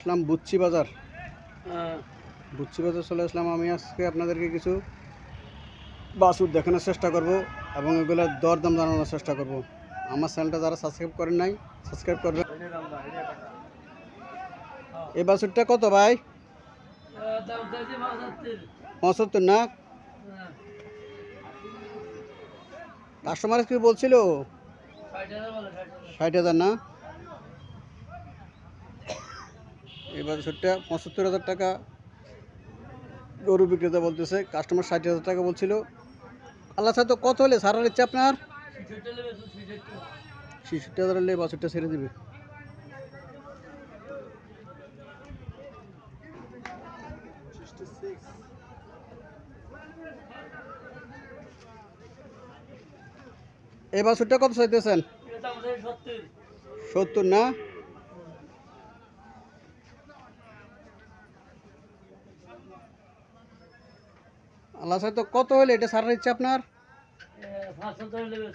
আসলাম বুচ্চি বাজার। বুচ্চি বাজার চলে আসলাম। আমি আজকে আপনাদেরকে কিছু বাছুর দেখানোর চেষ্টা করব এবং এগুলোর দরদাম জানানোর চেষ্টা করব। আমার চ্যানেলটা যারা সাবস্ক্রাইব করেন নাই সাবস্ক্রাইব করবেন। এই বাছুরটা কত ভাই? 75 না? কাস্টমার কি বলছিল? 60,000 না? এই বাছুরটা 75,000 টাকা গরু বিক্রেতা বলতেছে, কাস্টমার 60,000 টাকা বলছিল। আল্লাহ তো কত হলে সারার ইচ্ছে আপনার? 66,000 হলে বাছুরটা ছেড়ে দিবে। এই বাছুরটা কত চাইতেছেন? 70 না? আল্লাহ তো কত হলে এটা সারার ইচ্ছে আপনার? 500।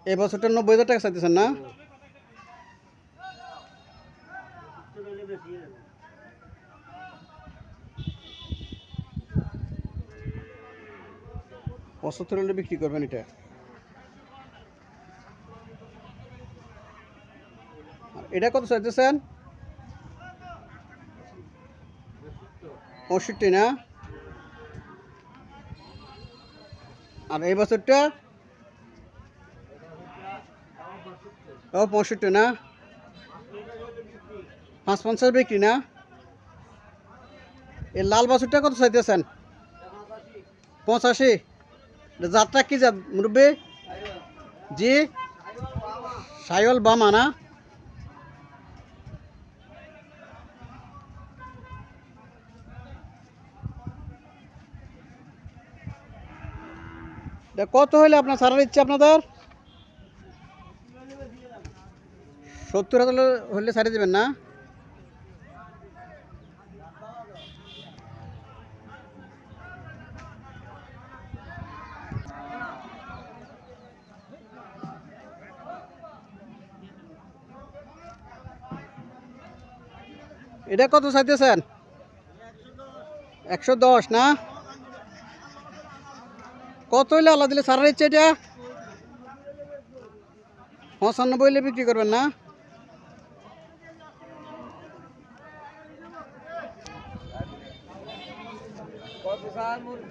এই বছরটা 90,000 টাকা চাইতেছেন না? পঁচাত্তর হলে বিক্রি করবেন এটা। এটা কত চাইতেছেন? 65 না? আর এই বছরটা 65 না? 550 বিক্রি না? এই লাল বাছুরটা কত চাইতেছেন? 85। জাতটা কি জাত মুরব্বী? জি, সাইওয়াল বামা না? কত হলে আপনার ছাড়ার ইচ্ছে আপনাদের? 70,000 হলে ছাড়িয়ে দেবেন না? এটা কত চাইতেছেন? 110 না? কত হইলে আল্লাহ দিলে ছাড়ার ইচ্ছে এটা? 95 হইলে বিক্রি করবেন না?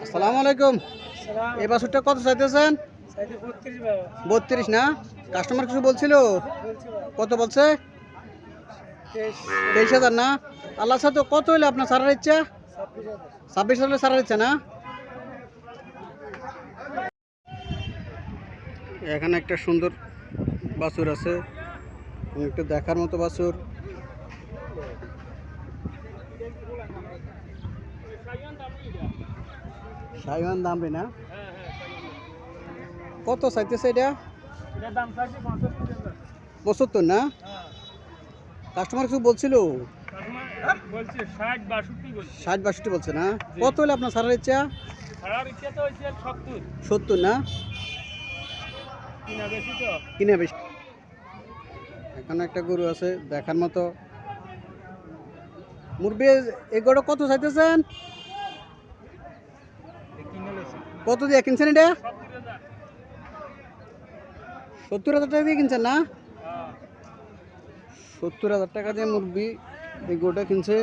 আসসালামু আলাইকুম। এই বাছুরটা কত চাইতেছেন? 32 না? কাস্টমার কিছু বলছিল? কত বলছে? 23,000 না? আল্লাহ তো কত হইলে আপনার ছাড়ার ইচ্ছা? 26,000 হলে ছাড়ার ইচ্ছা না? এখানে একটা সুন্দর বাছুর আছে, একটা দেখার মতো বাছুর। শাইওয়ান দামবে না? কত চাইতেছে এটা? 75 না? কাস্টমার কিছু বলছিল? 60-62 বলছে না? কত হলে আপনার ছাড়ার ইচ্ছা? 70 না? কিনা বেশি। এখানে একটা গরু আছে দেখার মতো। মুরব্বী এই গরু কত চাইতেছেন? কত দিয়ে কিনছেন এটা? 70,000 টাকা দিয়ে কিনছেন না? 70,000 টাকা দিয়ে মুরব্বী এই গরুটা কিনছে।